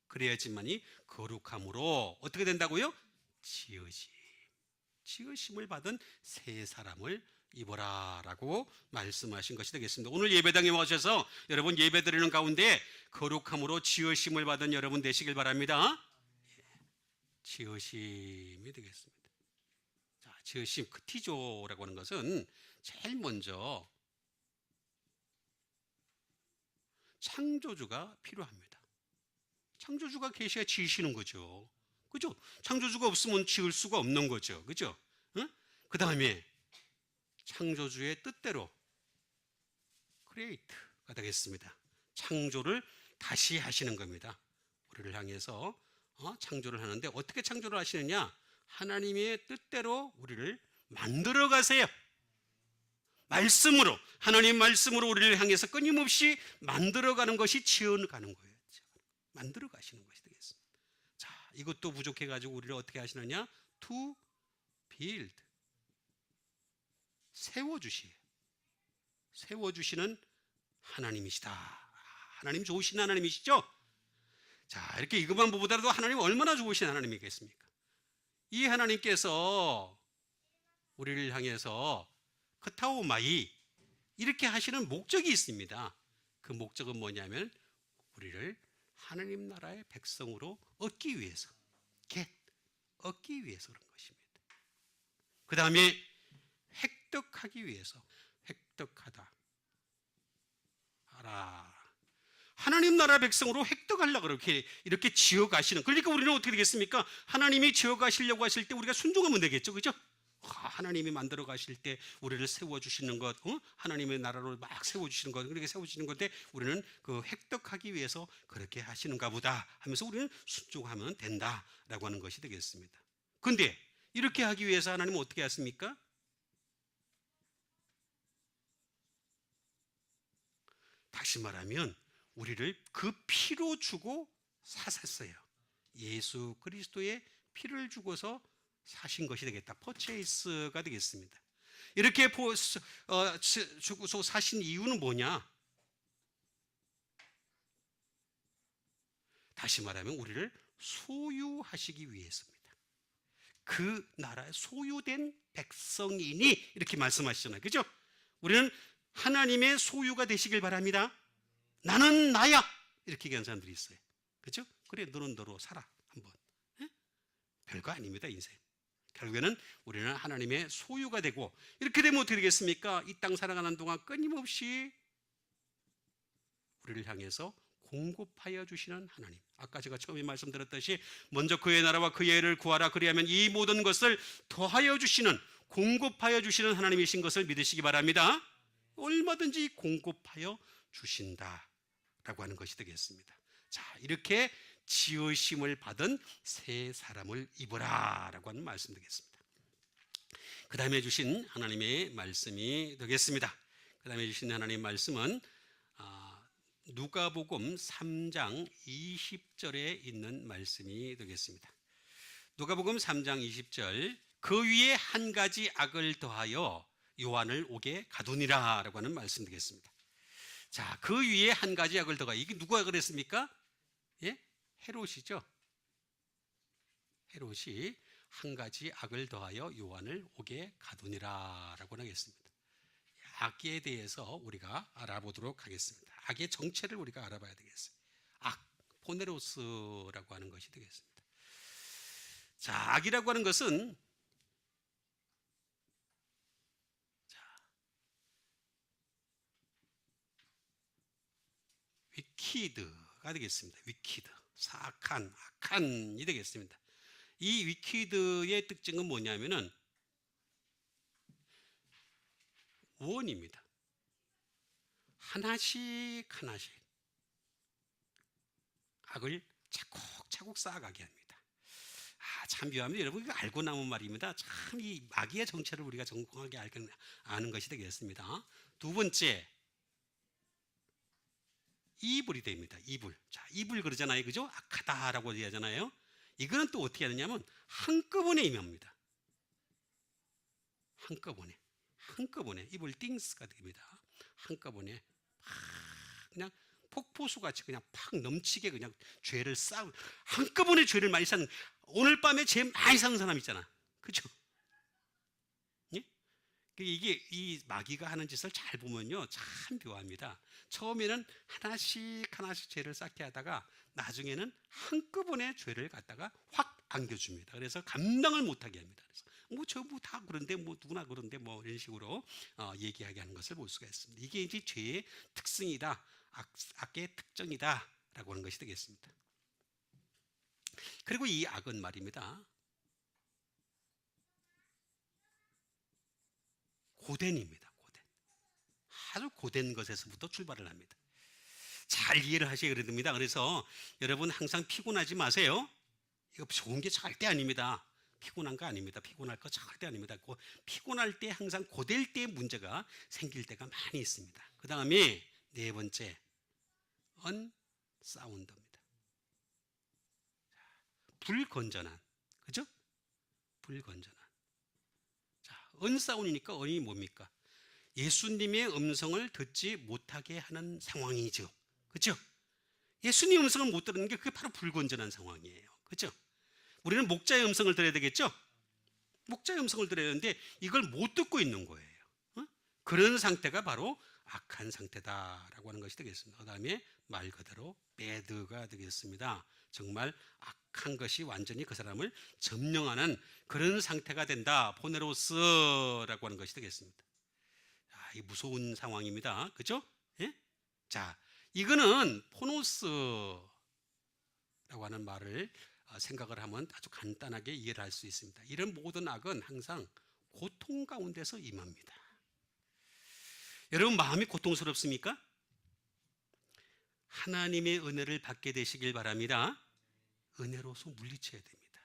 그래야지만이 거룩함으로 어떻게 된다고요? 지으심을 받은 새 사람을 입어라 라고 말씀하신 것이 되겠습니다. 오늘 예배당에 오셔서 여러분 예배드리는 가운데 거룩함으로 지으심을 받은 여러분 되시길 바랍니다. 지으심이 되겠습니다. 자, 지으심, 크티조라고 하는 것은 제일 먼저 창조주가 필요합니다. 창조주가 계셔야 지으시는 거죠. 그죠? 창조주가 없으면 지을 수가 없는 거죠. 그죠? 그 다음에 창조주의 뜻대로 크리에이트가 되겠습니다. 창조를 다시 하시는 겁니다. 우리를 향해서 창조를 하는데 어떻게 창조를 하시느냐? 하나님의 뜻대로 우리를 만들어 가세요. 말씀으로, 하나님 말씀으로 우리를 향해서 끊임없이 만들어가는 것이 지어가는 거예요. 만들어 가시는 것이 되겠습니다. 자, 이것도 부족해가지고 우리를 어떻게 하시느냐? To build, 세워주시는 하나님이시다. 하나님 좋으신 하나님이시죠? 자, 이렇게 이것만 보더라도 하나님 얼마나 좋으신 하나님이겠습니까? 이 하나님께서 우리를 향해서 크타오마이 이렇게 하시는 목적이 있습니다. 그 목적은 뭐냐면 우리를 하나님 나라의 백성으로 얻기 위해서, 얻기 위해서 그런 것입니다. 그 다음에 획득하기 위해서, 획득하다. 하나님 나라 백성으로 획득하려고 이렇게 지어가시는, 그러니까 우리는 어떻게 되겠습니까? 하나님이 지어가시려고 하실 때 우리가 순종하면 되겠죠. 그죠? 하나님이 만들어 가실 때 우리를 세워주시는 것, 하나님의 나라로 막 세워주시는 것, 그렇게 세워주시는 건데 우리는 그 획득하기 위해서 그렇게 하시는가 보다 하면서 우리는 순종하면 된다라고 하는 것이 되겠습니다. 근데 이렇게 하기 위해서 하나님은 어떻게 하십니까? 다시 말하면 우리를 그 피로 주고 사셨어요. 예수 그리스도의 피를 주고서 사신 것이 되겠다. 퍼체이스가 되겠습니다. 이렇게 주고서 사신 이유는 뭐냐? 다시 말하면 우리를 소유하시기 위해서입니다. 그 나라에 소유된 백성이니 이렇게 말씀하시잖아요. 그죠? 우리는 하나님의 소유가 되시길 바랍니다. 나는 나야 이렇게 얘기하는 사람들이 있어요. 그죠? 그래, 너는 너로 살아 한번. 예? 별거 아닙니다, 인생. 결국에는 우리는 하나님의 소유가 되고, 이렇게 되면 어떻게 되겠습니까? 이 땅 살아가는 동안 끊임없이 우리를 향해서 공급하여 주시는 하나님. 아까 제가 처음에 말씀드렸듯이 먼저 그의 나라와 그의 의를 구하라, 그리하면 이 모든 것을 더하여 주시는, 공급하여 주시는 하나님이신 것을 믿으시기 바랍니다. 얼마든지 공급하여 주신다라고 하는 것이 되겠습니다. 자, 이렇게 지으심을 받은 새 사람을 입으라라고 하는 말씀 되겠습니다. 그 다음에 주신 하나님의 말씀이 되겠습니다. 그 다음에 주신 하나님의 말씀은 누가복음 3장 20절에 있는 말씀이 되겠습니다. 누가복음 3장 20절, 그 위에 한 가지 악을 더하여 요한을 옥에 가두니라 라고 하는 말씀 되겠습니다. 자, 그 위에 한 가지 악을 더하여, 이게 누가 그랬습니까? 예? 헤롯이죠. 헤롯이 한 가지 악을 더하여 요한을 옥에 가두니라 라고 하겠습니다. 악에 대해서 우리가 알아보도록 하겠습니다. 악의 정체를 우리가 알아봐야 되겠어요. 악, 포네로스라고 하는 것이 되겠습니다. 자, 악이라고 하는 것은 위키드가 되겠습니다. 위키드, 사악한, 악한이 되겠습니다. 이 위키드의 특징은 뭐냐면은 원입니다. 하나씩 하나씩 악을 차곡차곡 쌓아가게 합니다. 참 묘합니다. 여러분, 이거 알고 나온 말입니다. 참 이 마귀의 정체를 우리가 정확하게 아는 것이 되겠습니다. 두 번째, 이불이 됩니다. 이불. 자, 이불 그러잖아요. 그죠? 악하다라고 얘기하잖아요. 이거는 또 어떻게 하느냐면 한꺼번에 임합니다. 한꺼번에 이불 띵스가 됩니다. 한꺼번에 그냥 폭포수같이 그냥 팍 넘치게 그냥 죄를 쌓고, 한꺼번에 죄를 많이 쌓는, 오늘 밤에 죄 많이 쌓는 사람 있잖아. 그죠? 예? 이게 이 마귀가 하는 짓을 잘 보면요, 참 묘합니다. 처음에는 하나씩 하나씩 죄를 쌓게 하다가 나중에는 한꺼번에 죄를 갖다가 확 안겨줍니다. 그래서 감당을 못하게 합니다. 그래서 저 다 그런데 누구나 그런데 이런 식으로 얘기하게 하는 것을 볼 수가 있습니다. 이게 이제 죄의 특성이다, 악의 특징이다라고 하는 것이 되겠습니다. 그리고 이 악은 말입니다, 고된입니다. 고된. 아주 고된 것에서부터 출발을 합니다. 잘 이해를 하셔야 됩니다. 그래서 여러분 항상 피곤하지 마세요. 이거 좋은 게 절대 아닙니다. 피곤한 거 아닙니다. 피곤할 거 절대 아닙니다. 피곤할 때 항상 고될 때 문제가 생길 때가 많이 있습니다. 그 다음에 네 번째, 언사운드입니다. 불건전한, 그죠? 불건전한. 자, 언사운드니까 언이 뭡니까? 예수님의 음성을 듣지 못하게 하는 상황이죠. 그죠? 예수님 음성을 못 들은 게 그게 바로 불건전한 상황이에요. 그죠? 우리는 목자의 음성을 들어야 되겠죠? 목자의 음성을 들어야 되는데 이걸 못 듣고 있는 거예요. 그런 상태가 바로 악한 상태다라고 하는 것이 되겠습니다. 그 다음에 말 그대로 배드가 되겠습니다. 정말 악한 것이 완전히 그 사람을 점령하는 그런 상태가 된다. 포네로스라고 하는 것이 되겠습니다. 이 무서운 상황입니다. 그죠? 예? 자, 이거는 포노스라고 하는 말을 생각을 하면 아주 간단하게 이해를 할 수 있습니다. 이런 모든 악은 항상 고통 가운데서 임합니다. 여러분, 마음이 고통스럽습니까? 하나님의 은혜를 받게 되시길 바랍니다. 은혜로서 물리쳐야 됩니다.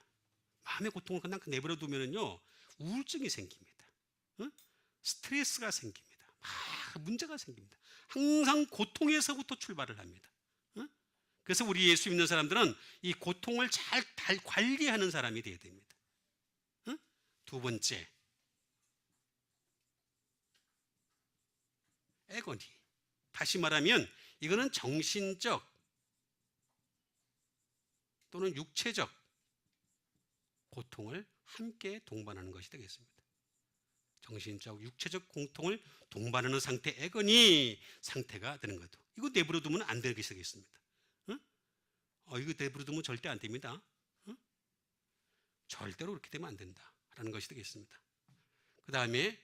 마음의 고통을 그냥 내버려 두면요, 우울증이 생깁니다. 스트레스가 생깁니다. 문제가 생깁니다. 항상 고통에서부터 출발을 합니다. 그래서 우리 예수 믿는 사람들은 이 고통을 잘 관리하는 사람이 되어야 됩니다. 두 번째, 애거니. 다시 말하면 이거는 정신적 또는 육체적 고통을 함께 동반하는 것이 되겠습니다. 정신적, 육체적 고통을 동반하는 상태, 애거니 상태가 되는 것도. 이거 내버려 두면 안 되겠습니다. 응? 이거 내버려 두면 절대 안 됩니다. 응? 절대로 그렇게 되면 안 된다라는 것이 되겠습니다. 그 다음에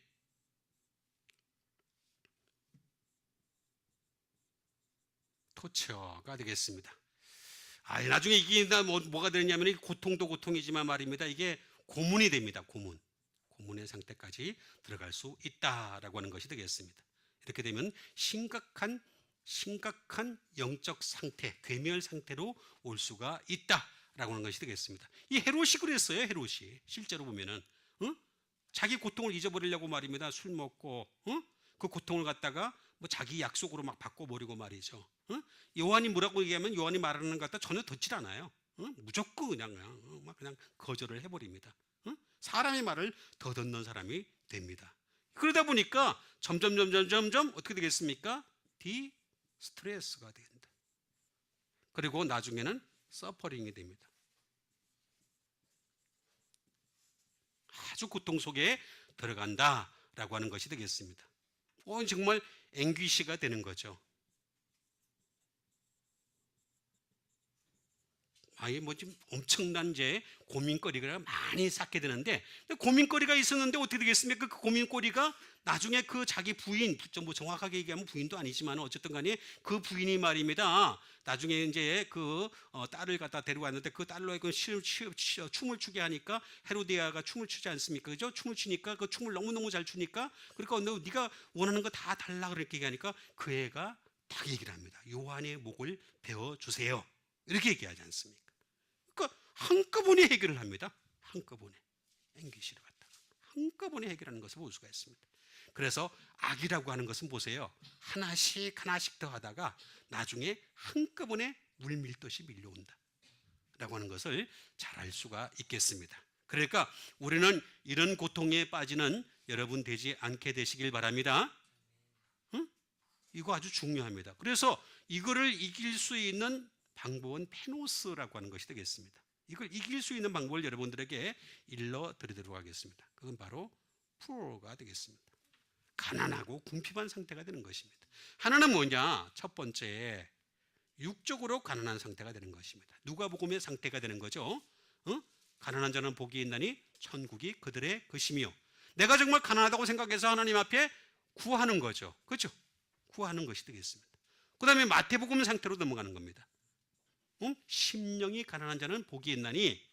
토처가 되겠습니다. 나중에 이게 뭐가 되냐면 고통도 고통이지만 말입니다. 이게 고문이 됩니다. 고문의 상태까지 들어갈 수 있다라고 하는 것이 되겠습니다. 이렇게 되면 심각한 영적 상태, 괴멸 상태로 올 수가 있다라고 하는 것이 되겠습니다. 이 헤롯이 그랬어요. 헤롯이 실제로 보면은 자기 고통을 잊어버리려고 말입니다. 술 먹고 그 고통을 갖다가 뭐 자기 약속으로 막 바꿔버리고 말이죠. 요한이 뭐라고 얘기하면 요한이 말하는 것 같다 전혀 듣질 않아요. 무조건 그냥 거절을 해버립니다. 사람의 말을 더 듣는 사람이 됩니다. 그러다 보니까 점점 어떻게 되겠습니까? 디스트레스가 된다. 그리고 나중에는 서퍼링이 됩니다. 아주 고통 속에 들어간다라고 하는 것이 되겠습니다. 정말 앵귀시가 되는 거죠. 좀 엄청난 고민거리가 많이 쌓게 되는데, 고민거리가 있었는데 어떻게 되겠습니까? 그 고민거리가 나중에 그 자기 부인, 뭐 정확하게 얘기하면 부인도 아니지만 어쨌든 간에 그 부인이 말입니다. 나중에 이제 그 딸을 갖다 데려왔는데 그 딸로 춤을 추게 하니까 헤로디아가 춤을 추지 않습니까? 그죠? 춤을 추니까 그 춤을 너무너무 잘 추니까 그러니까 네가 원하는 거 다 달라 그렇게 얘기하니까 그 애가 딱 얘기를 합니다. 요한의 목을 베어주세요. 이렇게 얘기하지 않습니까? 그러니까 한꺼번에 해결을 합니다. 한꺼번에 앵귀시를 갖다가 한꺼번에 해결하는 것을 볼 수가 있습니다. 그래서 악이라고 하는 것은 보세요. 하나씩 더 하다가 나중에 한꺼번에 물밀듯이 밀려온다 라고 하는 것을 잘 알 수가 있겠습니다. 그러니까 우리는 이런 고통에 빠지는 여러분 되지 않게 되시길 바랍니다. 이거 아주 중요합니다. 그래서 이거를 이길 수 있는 방법은 페노스라고 하는 것이 되겠습니다. 이걸 이길 수 있는 방법을 여러분들에게 일러드리도록 하겠습니다. 그건 바로 푸어가 되겠습니다. 가난하고 궁핍한 상태가 되는 것입니다. 하나는 뭐냐? 첫 번째, 육적으로 가난한 상태가 되는 것입니다. 누가복음의 상태가 되는 거죠. 가난한 자는 복이 있나니 천국이 그들의 것이며, 내가 정말 가난하다고 생각해서 하나님 앞에 구하는 거죠. 그렇죠? 구하는 것이 되겠습니다. 그 다음에 마태복음 상태로 넘어가는 겁니다. 심령이 가난한 자는 복이 있나니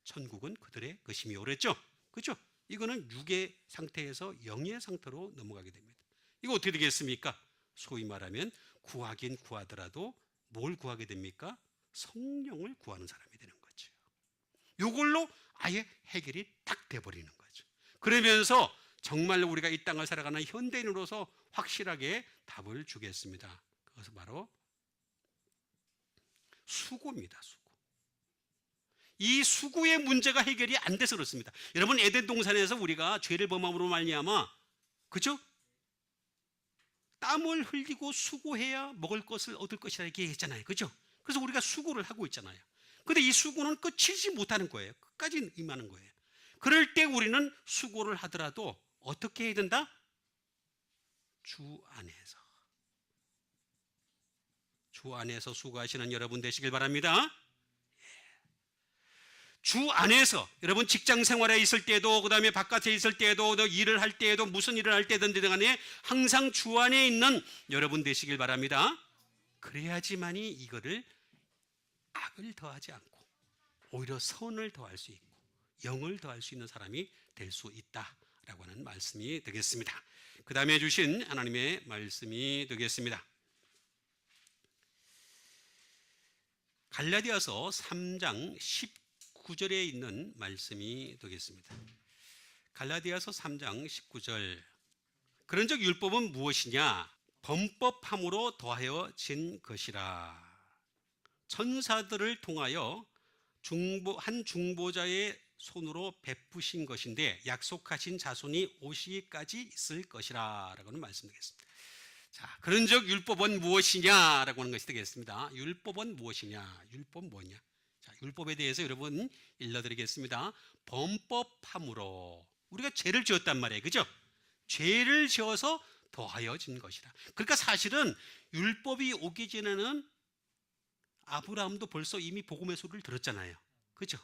천국은 그들의 것이며 그랬죠? 그렇죠? 이거는 육의 상태에서 영의 상태로 넘어가게 됩니다. 이거 어떻게 되겠습니까? 소위 말하면 구하긴 구하더라도 뭘 구하게 됩니까? 성령을 구하는 사람이 되는 거죠. 이걸로 아예 해결이 딱 돼버리는 거죠. 그러면서 정말 우리가 이 땅을 살아가는 현대인으로서 확실하게 답을 주겠습니다. 그것은 바로 수고입니다. 수고. 이 수고의 문제가 해결이 안 돼서 그렇습니다. 여러분, 에덴 동산에서 우리가 죄를 범함으로 말미암아, 그죠? 땀을 흘리고 수고해야 먹을 것을 얻을 것이라 얘기했잖아요. 그죠? 그래서 우리가 수고를 하고 있잖아요. 근데 이 수고는 끝이지 못하는 거예요. 끝까지 임하는 거예요. 그럴 때 우리는 수고를 하더라도 어떻게 해야 된다? 주 안에서. 주 안에서 수고하시는 여러분 되시길 바랍니다. 주 안에서, 여러분 직장 생활에 있을 때도, 그 다음에 바깥에 있을 때도, 일을 할 때에도, 무슨 일을 할 때든지 간에 항상 주 안에 있는 여러분 되시길 바랍니다. 그래야지만이 이거를 악을 더하지 않고 오히려 선을 더할 수 있고 영을 더할 수 있는 사람이 될 수 있다라고 하는 말씀이 되겠습니다. 그 다음에 주신 하나님의 말씀이 되겠습니다. 갈라디아서 3장 19절에 있는 말씀이 되겠습니다. 갈라디아서 3장 19절. 그런즉 율법은 무엇이냐? 범법함으로 더하여진 것이라. 천사들을 통하여 한 중보자의 손으로 베푸신 것인데 약속하신 자손이 오시기까지 있을 것이라 라고는 말씀드리겠습니다. 자, 그런즉 율법은 무엇이냐 라고 하는 것이 되겠습니다. 율법은 무엇이냐? 율법은 뭐냐? 자, 율법에 대해서 여러분 일러드리겠습니다. 범법함으로 우리가 죄를 지었단 말이에요. 그죠? 죄를 지어서 더하여진 것이라. 그러니까 사실은 율법이 오기 전에는 아브라함도 벌써 이미 복음의 소리를 들었잖아요. 그죠?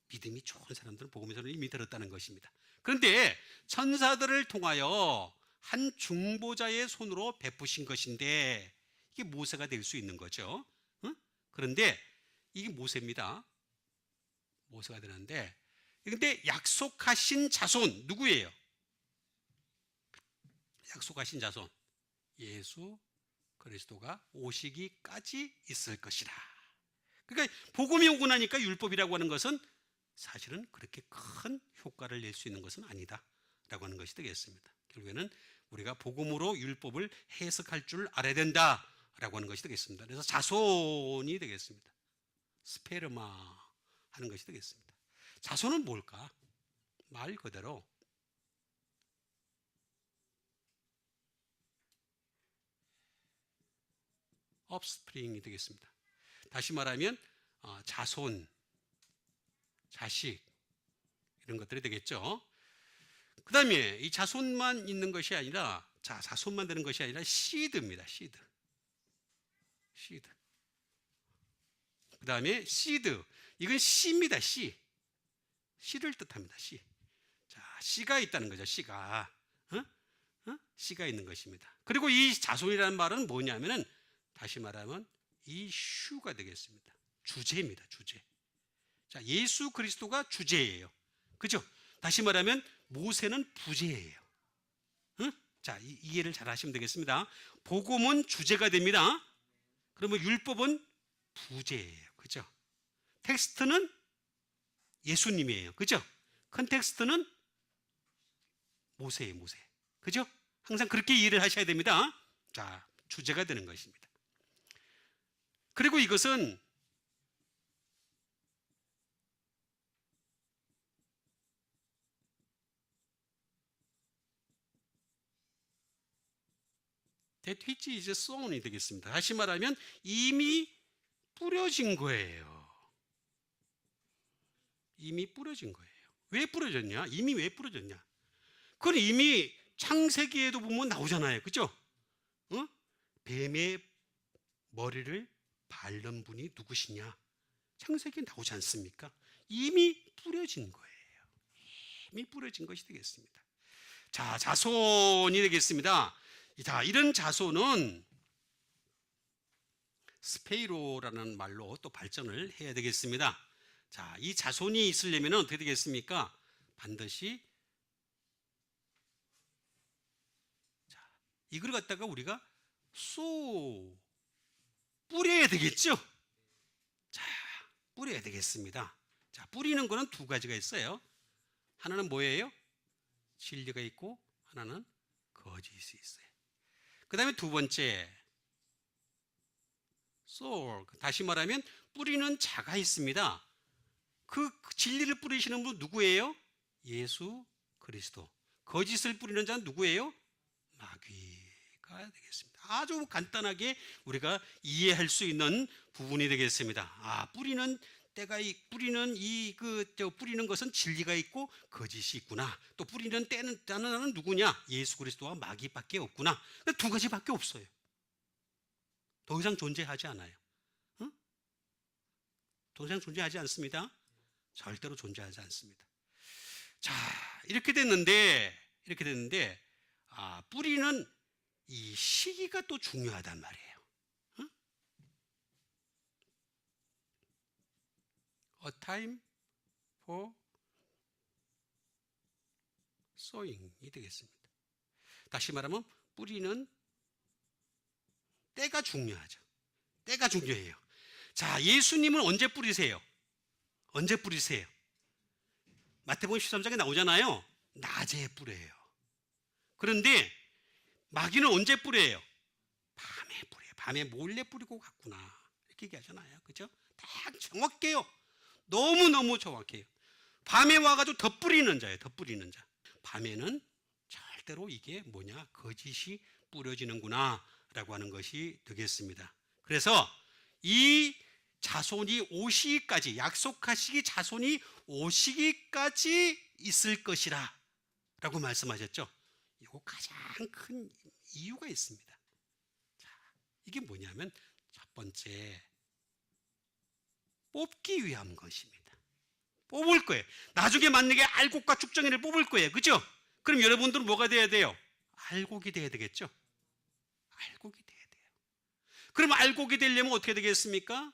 믿음이 좋은 사람들은 복음의 소리를 이미 들었다는 것입니다. 그런데 천사들을 통하여 한 중보자의 손으로 베푸신 것인데 이게 모세가 될 수 있는 거죠. 응? 그런데 이게 모세입니다. 모세가 되는데 근데 약속하신 자손 누구예요? 약속하신 자손 예수 그리스도가 오시기까지 있을 것이라. 그러니까 복음이 오고 나니까 율법이라고 하는 것은 사실은 그렇게 큰 효과를 낼 수 있는 것은 아니다라고 하는 것이 되겠습니다. 결국에는 우리가 복음으로 율법을 해석할 줄 알아야 된다라고 하는 것이 되겠습니다. 그래서 자손이 되겠습니다. 스페르마 하는 것이 되겠습니다. 자손은 뭘까? 말 그대로 업스프링이 되겠습니다. 다시 말하면 자손, 자식 이런 것들이 되겠죠. 그 다음에 이 자손만 있는 것이 아니라 자손만 되는 것이 아니라 시드입니다. 시드. 그 다음에 시드 이건 씨입니다. 씨를 뜻합니다. 씨. 자, 씨가 있다는 거죠. 씨가 씨가 있는 것입니다. 그리고 이 자손이라는 말은 뭐냐면은 다시 말하면 이슈가 되겠습니다. 주제입니다. 주제. 자, 예수 그리스도가 주제예요. 그죠? 다시 말하면 모세는 부제예요. 자, 이해를 잘 하시면 되겠습니다. 복음은 주제가 됩니다. 그러면 율법은 부제예요. 그죠? 텍스트는 예수님이에요. 그죠? 컨텍스트는 모세예요. 모세. 그죠? 항상 그렇게 이해를 하셔야 됩니다. 자, 주제가 되는 것입니다. 그리고 이것은 That which is sown이 되겠습니다. 다시 말하면 이미 뿌려진 거예요. 이미 뿌려진 거예요. 왜 뿌려졌냐? 이미 왜 뿌려졌냐? 그건 이미 창세기에도 보면 나오잖아요. 그죠? 뱀의 머리를 밟는 분이 누구시냐? 창세기에 나오지 않습니까? 이미 뿌려진 거예요. 이미 뿌려진 것이 되겠습니다. 자, 자손이 되겠습니다. 자, 이런 자손은 스페이로라는 말로 또 발전을 해야 되겠습니다. 자, 이 자손이 있으려면 어떻게 되겠습니까? 반드시 자, 이걸 갖다가 우리가 뿌려야 되겠죠? 자, 뿌려야 되겠습니다. 자, 뿌리는 거는 두 가지가 있어요. 하나는 뭐예요? 진리가 있고 하나는 거짓이 있어요. 그 다음에 두 번째 다시 말하면 뿌리는 자가 있습니다. 그 진리를 뿌리시는 분 누구예요? 예수 그리스도. 거짓을 뿌리는 자는 누구예요? 마귀가 되겠습니다. 아주 간단하게 우리가 이해할 수 있는 부분이 되겠습니다. 뿌리는 뿌리는 것은 진리가 있고 거짓이 있구나. 또 뿌리는 때는 누구냐? 예수 그리스도와 마귀밖에 없구나. 두 가지밖에 없어요. 더 이상 존재하지 않아요. 더 이상 존재하지 않습니다. 절대로 존재하지 않습니다. 자, 이렇게 됐는데 뿌리는 이 시기가 또 중요하단 말이에요. A time for sowing이 되겠습니다. 다시 말하면 뿌리는 때가 중요하죠. 때가 중요해요. 자, 예수님은 언제 뿌리세요? 언제 뿌리세요? 마태복음 13장에 나오잖아요. 낮에 뿌려요. 그런데 마귀는 언제 뿌려요? 밤에 뿌려요. 밤에 몰래 뿌리고 갔구나. 이렇게 얘기하잖아요. 그죠? 딱 정확해요. 너무너무 정확해요. 밤에 와가지고 더 뿌리는 자예요. 더 뿌리는 자. 밤에는 절대로 이게 뭐냐? 거짓이 뿌려지는구나 라고 하는 것이 되겠습니다. 그래서 이 자손이 오시기까지, 약속하시기 자손이 오시기까지 있을 것이라 라고 말씀하셨죠. 이거 가장 큰 이유가 있습니다. 자, 이게 뭐냐면 첫 번째, 뽑기 위한 것입니다. 뽑을 거예요. 나중에 만약에 알곡과 죽정이를 뽑을 거예요. 그죠? 그럼 여러분들은 뭐가 돼야 돼요? 알곡이 돼야 되겠죠? 알곡이 돼야 돼요. 그럼 알곡이 되려면 어떻게 되겠습니까?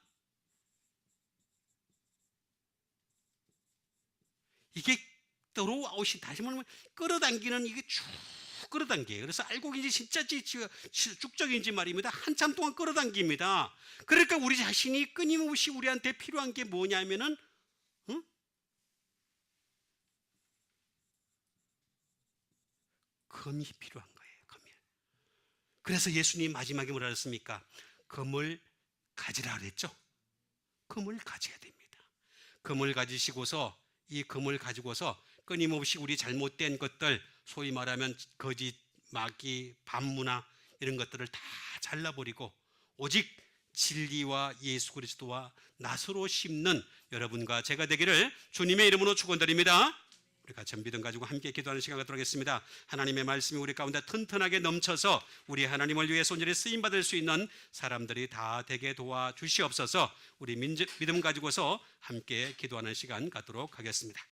이게 들어오신, 다시 말하면 끌어당기는, 이게 쭉 끌어당겨요. 그래서 알곡인지 진짜 죽적인지 말입니다. 한참 동안 끌어당깁니다. 그러니까 우리 자신이 끊임없이 우리한테 필요한 게 뭐냐면은 금이 필요한 거예요. 금이. 그래서 예수님 마지막에 뭐라 했습니까? 금을 가지라 그랬죠. 금을 가져야 됩니다. 금을 가지시고서, 이 금을 가지고서 끊임없이 우리 잘못된 것들, 소위 말하면 거짓, 마귀, 반문화 이런 것들을 다 잘라버리고 오직 진리와 예수 그리스도와 낫으로 심는 여러분과 제가 되기를 주님의 이름으로 축원드립니다. 우리 같이 믿음 가지고 함께 기도하는 시간 갖도록 하겠습니다. 하나님의 말씀이 우리 가운데 튼튼하게 넘쳐서 우리 하나님을 위해 손질에 쓰임받을 수 있는 사람들이 다 되게 도와주시옵소서. 우리 믿음 가지고서 함께 기도하는 시간 갖도록 하겠습니다.